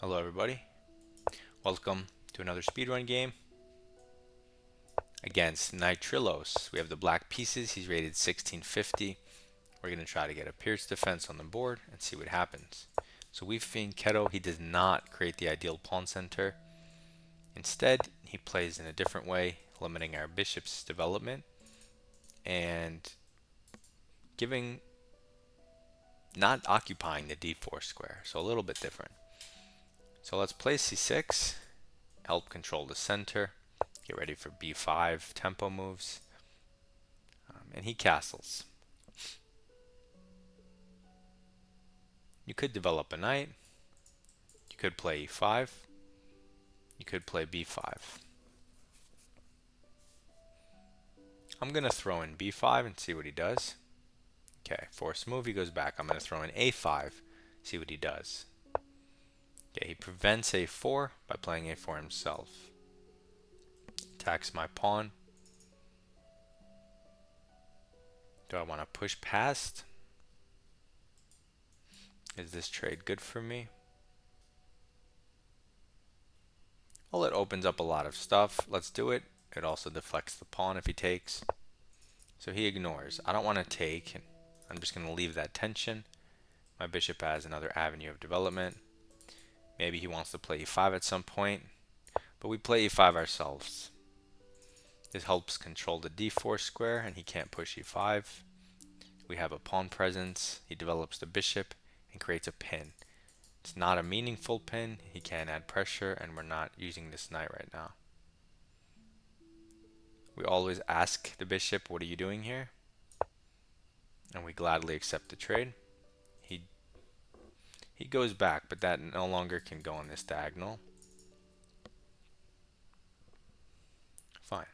Hello everybody, welcome to another speedrun game against Nitrilos. We have the black pieces, he's rated 1650. We're going to try to get a Pirc defense on the board and see what happens. So we've seen Keto, he does not create the ideal pawn center. Instead, he plays in a different way, limiting our bishop's development and giving, not occupying the d4 square, so a little bit different. So let's play c6, help control the center. Get ready for b5 tempo moves. And he castles. You could develop a knight. You could play e5. You could play b5. I'm going to throw in b5 and see what he does. Okay, forced move, he goes back. I'm going to throw in a5, see what he does. Okay, he prevents a4 by playing a4 himself. Attacks my pawn. Do I want to push past? Is this trade good for me? Well, it opens up a lot of stuff. Let's do it. It also deflects the pawn if he takes. So he ignores. I don't want to take. I'm just going to leave that tension. My bishop has another avenue of development. Maybe he wants to play e5 at some point, but we play e5 ourselves. This helps control the d4 square, and he can't push e5. We have a pawn presence. He develops the bishop and creates a pin. It's not a meaningful pin. He can add pressure, and we're not using this knight right now. We always ask the bishop, what are you doing here? And we gladly accept the trade. He goes back, but that no longer can go on this diagonal. Fine.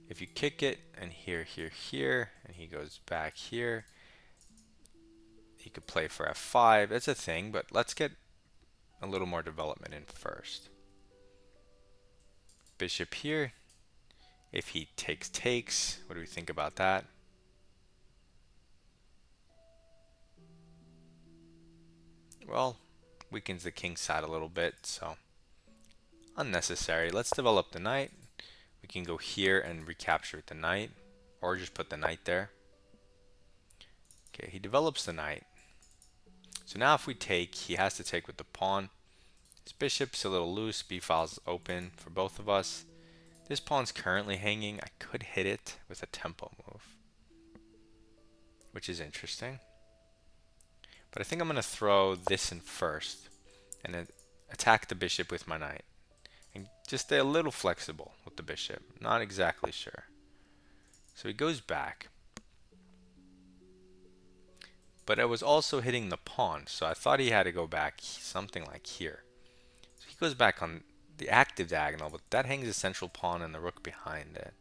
If you kick it, and here, and he goes back here, he could play for f5. That's a thing, but let's get a little more development in first. Bishop here. If he takes, what do we think about that? Well, weakens the king side a little bit, so unnecessary. Let's develop the knight. We can go here and recapture the knight, or just put the knight there. Okay, he develops the knight. So now if we take, he has to take with the pawn. His bishop's a little loose, b-file's open for both of us. This pawn's currently hanging. I could hit it with a tempo move, which is interesting. But I think I'm going to throw this in first and then attack the bishop with my knight. And just stay a little flexible with the bishop. Not exactly sure. So he goes back. But I was also hitting the pawn, so I thought he had to go back something like here. So he goes back on the active diagonal, but that hangs the central pawn and the rook behind it.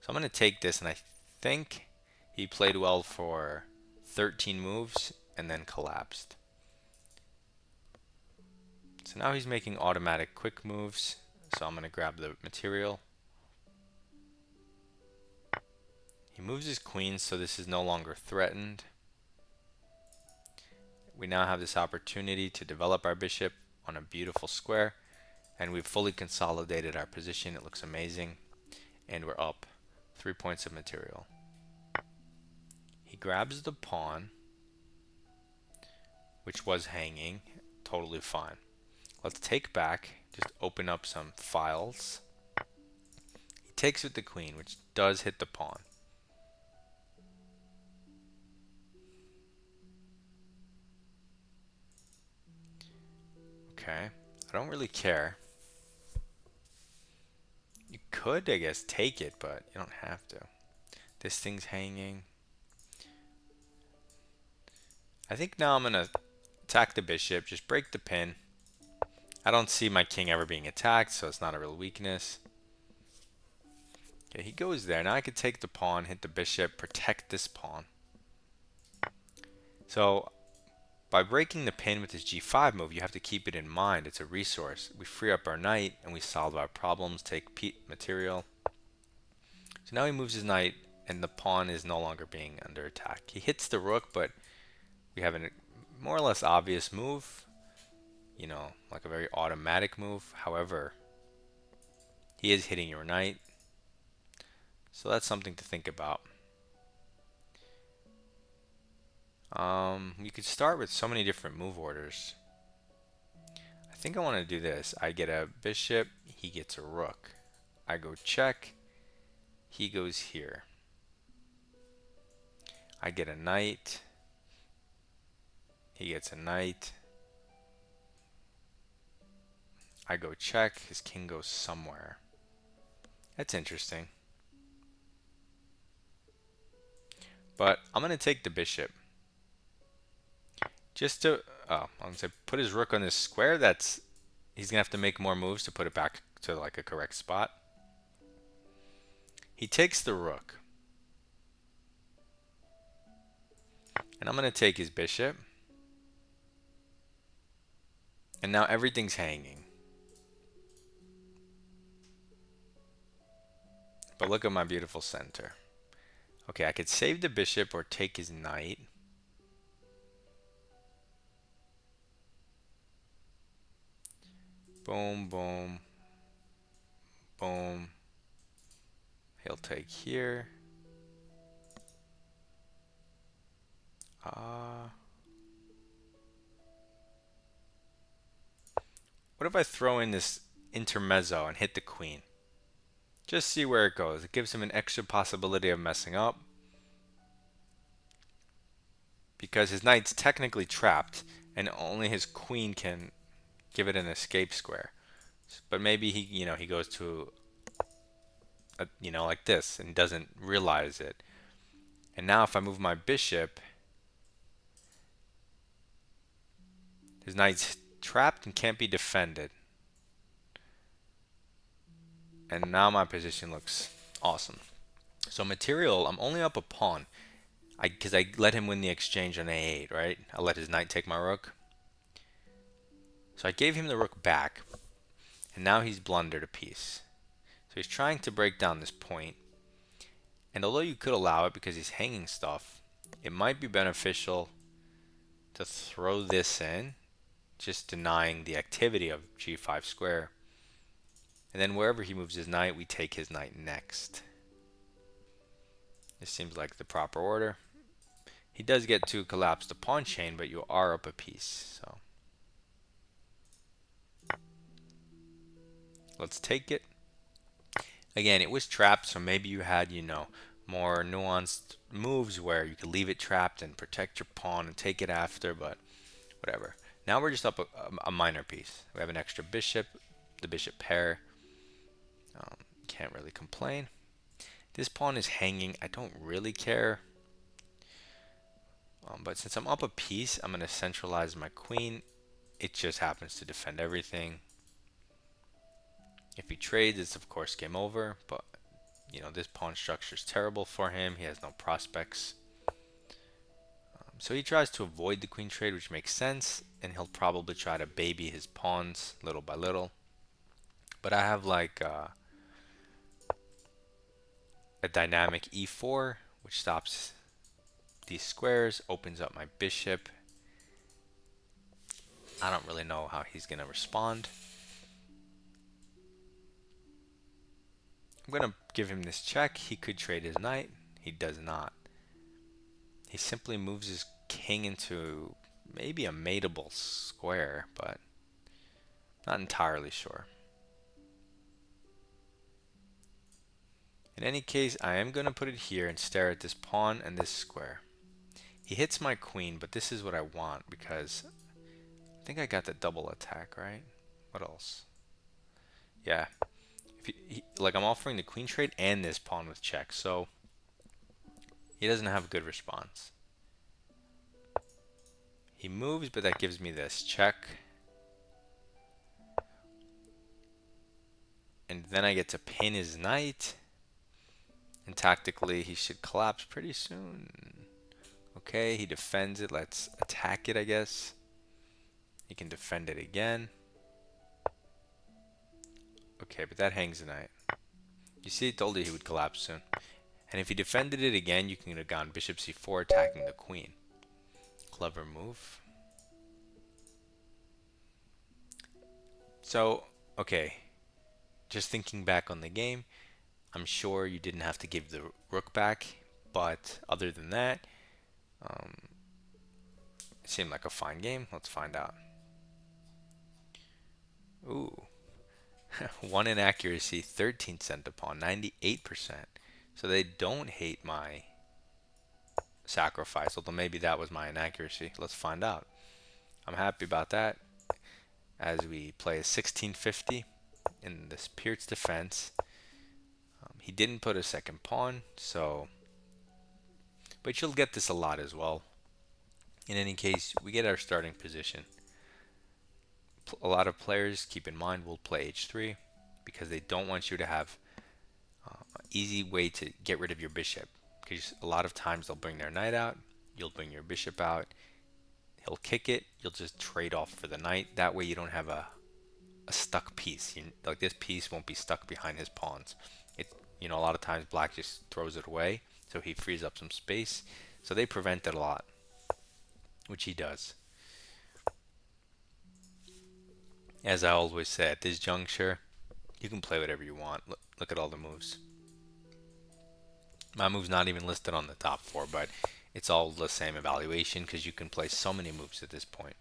So I'm going to take this, and I think he played well for 13 moves and then collapsed. So now he's making automatic quick moves, so I'm going to grab the material. He moves his queen, so this is no longer threatened. We now have this opportunity to develop our bishop on a beautiful square, and we've fully consolidated our position. It looks amazing, and we're up 3 points of material. He grabs the pawn, which was hanging, totally fine. Let's take back, just open up some files. He takes with the queen, which does hit the pawn. Okay, I don't really care. You could, I guess, take it, but you don't have to. This thing's hanging. I think now I'm going to attack the bishop, just break the pin. I don't see my king ever being attacked, so it's not a real weakness. Okay, he goes there. Now I could take the pawn, hit the bishop, protect this pawn. So by breaking the pin with his g5 move, you have to keep it in mind. It's a resource. We free up our knight and we solve our problems, take material. So now he moves his knight and the pawn is no longer being under attack. He hits the rook, but we have a more or less obvious move. you know, like a very automatic move. However, he is hitting your knight, so that's something to think about. You could start with so many different move orders. I think I want to do this. I get a bishop, he gets a rook. I go check, he goes here. I get a knight, he gets a knight. I go check, his king goes somewhere. That's interesting. But I'm going to take the bishop. Just to, I'm going to put his rook on this square. He's going to have to make more moves to put it back to like a correct spot. He takes the rook. And I'm going to take his bishop. And now everything's hanging. But look at my beautiful center. Okay, I could save the bishop or take his knight. Boom, boom, boom. He'll take here. What if I throw in this intermezzo and hit the queen? Just see where it goes. It gives him an extra possibility of messing up. Because his knight's technically trapped, and only his queen can give it an escape square. But maybe he goes to like this and doesn't realize it. And now if I move my bishop, his knight's trapped and can't be defended. And now my position looks awesome. So material, I'm only up a pawn. Because I let him win the exchange on a8, right? I let his knight take my rook. So I gave him the rook back. And now he's blundered a piece. So he's trying to break down this point. And although you could allow it because he's hanging stuff, it might be beneficial to throw this in, just denying the activity of g5 square. And then wherever he moves his knight, we take his knight next. This seems like the proper order. He does get to collapse the pawn chain, but you are up a piece. So let's take it. Again, it was trapped, so maybe you had, more nuanced moves where you could leave it trapped and protect your pawn and take it after, but whatever. Now we're just up a minor piece. We have an extra bishop, the bishop pair. Can't really complain. This pawn is hanging. I don't really care. But since I'm up a piece, I'm going to centralize my queen. It just happens to defend everything. If he trades, it's of course game over. But, this pawn structure is terrible for him. He has no prospects. So he tries to avoid the queen trade, which makes sense. And he'll probably try to baby his pawns little by little. But I have like a dynamic e4, which stops these squares, opens up my bishop. I don't really know how he's going to respond. I'm going to give him this check. He could trade his knight. He does not. He simply moves his king into maybe a mateable square, but not entirely sure. In any case, I am going to put it here and stare at this pawn and this square. He hits my queen, but this is what I want because I think I got the double attack, right? What else? Yeah. Like I'm offering the queen trade and this pawn with check, so he doesn't have a good response. He moves, but that gives me this check. And then I get to pin his knight. And tactically, he should collapse pretty soon. Okay, he defends it. Let's attack it, I guess. He can defend it again. Okay, but that hangs the knight. You see, I told you he would collapse soon. And if he defended it again, you can have gone bishop c4 attacking the queen. Clever move. So, okay, just thinking back on the game, I'm sure you didn't have to give the rook back, but other than that, um, it seemed like a fine game. Let's find out. Ooh, 1 inaccuracy, 13 cent upon, 98%. So they don't hate my sacrifice, although maybe that was my inaccuracy. Let's find out. I'm happy about that as we play a 1650 in this Pirc's defense. He didn't put a second pawn, so, but you'll get this a lot as well. In any case, we get our starting position. A lot of players, keep in mind, will play h3 because they don't want you to have an easy way to get rid of your bishop. Because a lot of times they'll bring their knight out, you'll bring your bishop out, he'll kick it, you'll just trade off for the knight. That way you don't have a stuck piece. Like this piece won't be stuck behind his pawns. A lot of times black just throws it away, so he frees up some space. So they prevent it a lot, which he does. As I always say, at this juncture, you can play whatever you want. Look at all the moves. My move's not even listed on the top 4, but it's all the same evaluation because you can play so many moves at this point.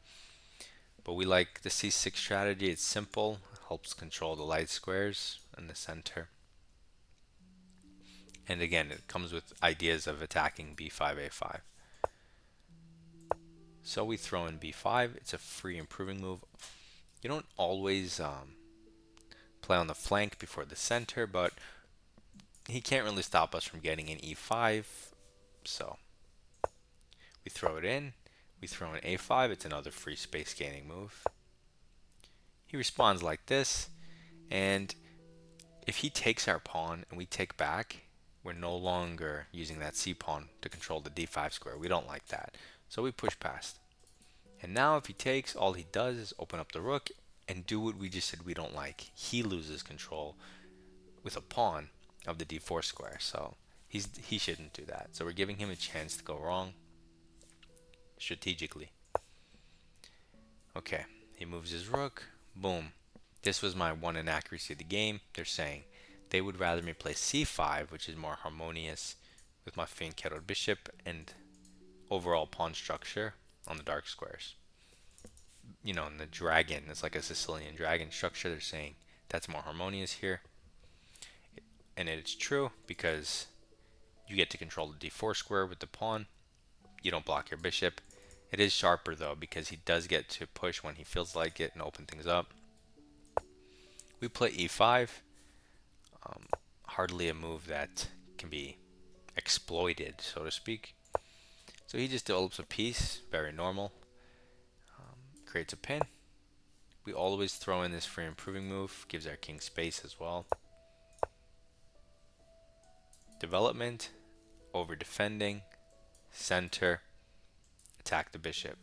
But we like the c6 strategy. It's simple, helps control the light squares in the center. And again, it comes with ideas of attacking b5, a5. So we throw in b5. It's a free improving move. You don't always play on the flank before the center, but he can't really stop us from getting an e5. So we throw it in. We throw in a5. It's another free space gaining move. He responds like this, and if he takes our pawn and we take back, we're no longer using that c pawn to control the d5 square. We don't like that, so we push past. And now if he takes, all he does is open up the rook and do what we just said we don't like. He loses control with a pawn of the d4 square, so he shouldn't do that. So we're giving him a chance to go wrong strategically. Okay, he moves his rook. Boom. This was my one inaccuracy of the game. They're saying they would rather me play c5, which is more harmonious with my fianchettoed bishop and overall pawn structure on the dark squares. In the dragon, it's like a Sicilian dragon structure. They're saying that's more harmonious here. And it's true because you get to control the d4 square with the pawn. You don't block your bishop. It is sharper though because he does get to push when he feels like it and open things up. We play e5. Hardly a move that can be exploited, so to speak. So he just develops a piece, very normal. Creates a pin. We always throw in this free improving move, gives our king space as well. Development, over defending, center, attack the bishop.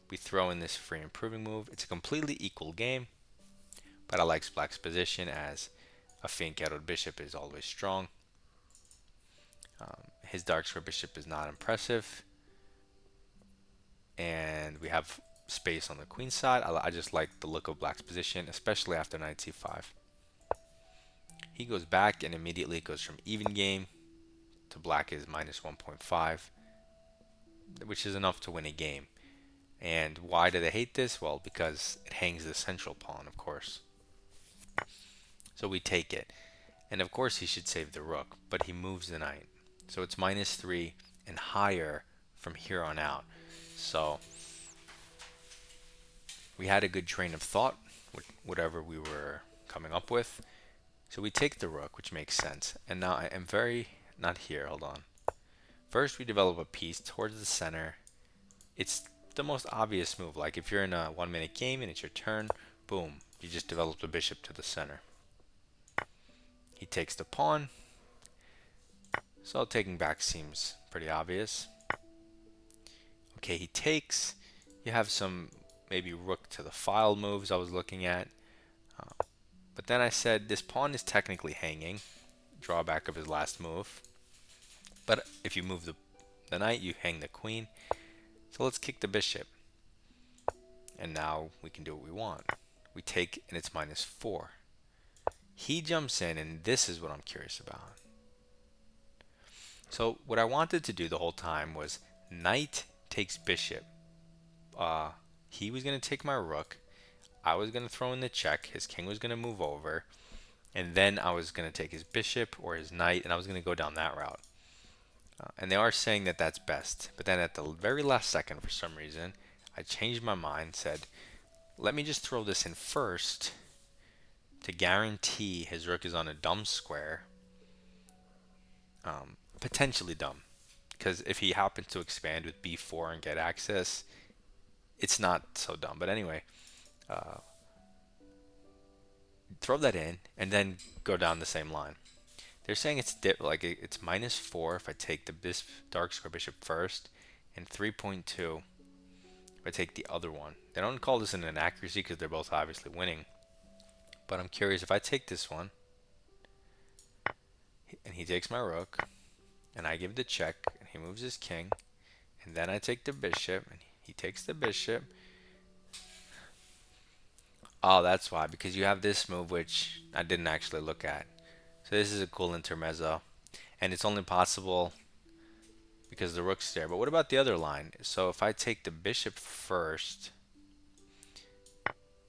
We throw in this free improving move. It's a completely equal game, but I like black's position as a fianchettoed bishop is always strong. His dark square bishop is not impressive. And we have space on the queen side. I just like the look of black's position, especially after knight c5. He goes back and immediately goes from even game to black is minus 1.5, which is enough to win a game. And why do they hate this? Well, because it hangs the central pawn, of course. So we take it. And of course he should save the rook, but he moves the knight. So it's minus 3 and higher from here on out. So we had a good train of thought with whatever we were coming up with. So we take the rook, which makes sense. And now I am not here, hold on. First we develop a piece towards the center. It's the most obvious move. Like if you're in a 1-minute game and it's your turn, boom, you just develop the bishop to the center. He takes the pawn. So taking back seems pretty obvious. Okay, he takes. You have some maybe rook to the file moves I was looking at. But then I said this pawn is technically hanging. Drawback of his last move. But if you move the knight, you hang the queen. So let's kick the bishop. And now we can do what we want. we take and it's -4. He jumps in, and this is what I'm curious about. So what I wanted to do the whole time was knight takes bishop. He was going to take my rook. I was going to throw in the check. His king was going to move over. And then I was going to take his bishop or his knight, and I was going to go down that route. And they are saying that that's best. But then at the very last second, for some reason, I changed my mind, said, let me just throw this in first to guarantee his rook is on a dumb square. Potentially dumb. Because if he happens to expand with b4 and get access, it's not so dumb. But anyway, throw that in and then go down the same line. They're saying it's it's -4 if I take the dark square bishop first, and 3.2 if I take the other one. They don't call this an inaccuracy because they're both obviously winning. But I'm curious, if I take this one and he takes my rook and I give the check and he moves his king, and then I take the bishop and he takes the bishop. Oh, that's why, because you have this move which I didn't actually look at. So this is a cool intermezzo, and it's only possible because the rook's there. But what about the other line? So if I take the bishop first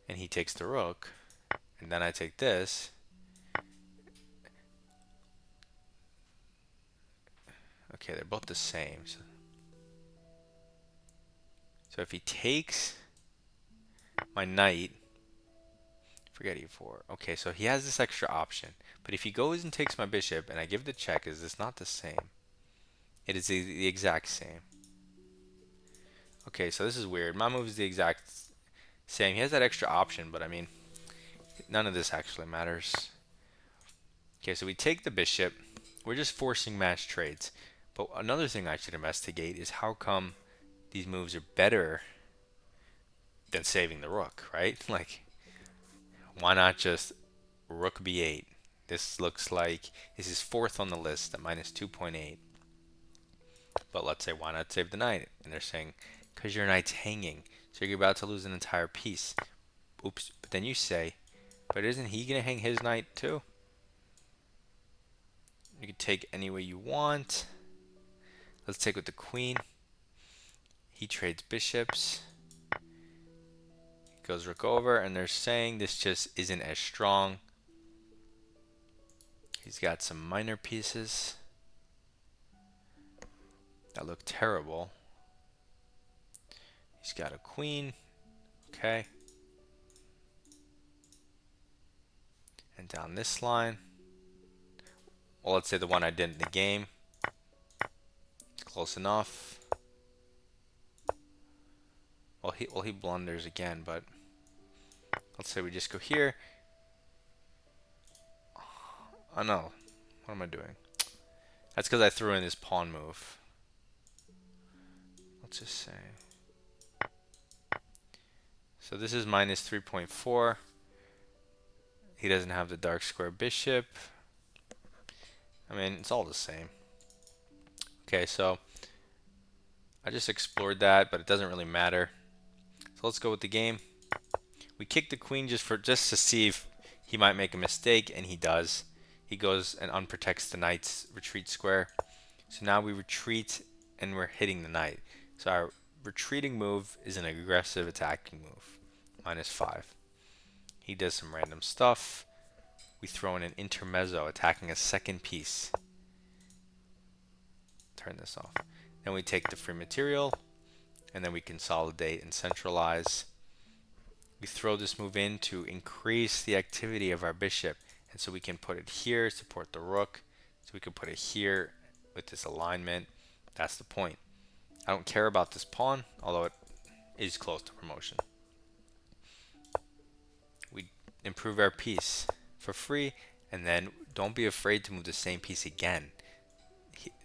and he takes the rook, and then I take this, okay, they're both the same. So if he takes my knight, forget e4. Okay, so he has this extra option. But if he goes and takes my bishop and I give the check, is this not the same? It is the exact same. Okay, so this is weird. My move is the exact same. He has that extra option, but I mean, none of this actually matters. Okay, so we take the bishop. We're just forcing match trades. But another thing I should investigate is how come these moves are better than saving the rook, right? Like, why not just rook b8? This looks like this is fourth on the list at -2.8. But let's say, why not save the knight? And they're saying, because your knight's hanging, so you're about to lose an entire piece. Oops. But then you say, but isn't he going to hang his knight too? You can take any way you want. Let's take with the queen. He trades bishops. Goes rook over, and they're saying this just isn't as strong. He's got some minor pieces that look terrible. He's got a queen. Okay. And down this line, well, let's say the one I did in the game. It's close enough. Well, he blunders again, but let's say we just go here. Oh no, what am I doing? That's because I threw in this pawn move. Let's just say. So this is -3.4. He doesn't have the dark square bishop. I mean, it's all the same. Okay, so I just explored that, but it doesn't really matter. So let's go with the game. We kick the queen just to see if he might make a mistake, and he does. He goes and unprotects the knight's retreat square. So now we retreat, and we're hitting the knight. So our retreating move is an aggressive attacking move. -5. He does some random stuff. We throw in an intermezzo, attacking a second piece. Turn this off. Then we take the free material, and then we consolidate and centralize. We throw this move in to increase the activity of our bishop, and so we can put it here, support the rook. So we can put it here with this alignment. That's the point. I don't care about this pawn, although it is close to promotion. We improve our piece for free, and then don't be afraid to move the same piece again.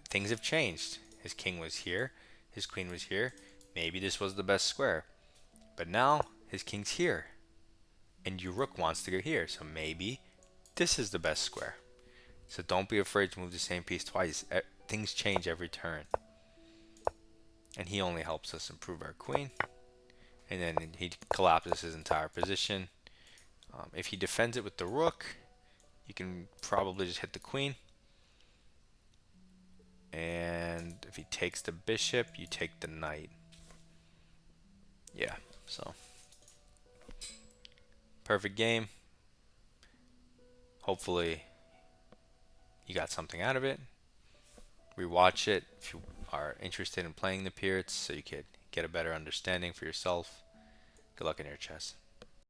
Things have changed. His king was here, his queen was here. Maybe this was the best square, but now his king's here, and your rook wants to go here, so maybe this is the best square. So don't be afraid to move the same piece twice. Things change every turn. And he only helps us improve our queen, and then he collapses his entire position. If he defends it with the rook, you can probably just hit the queen. And if he takes the bishop, you take the knight. Yeah, so perfect game. Hopefully you got something out of it. Rewatch it if you are interested in playing the Pirc so you could get a better understanding for yourself. Good luck in your chess.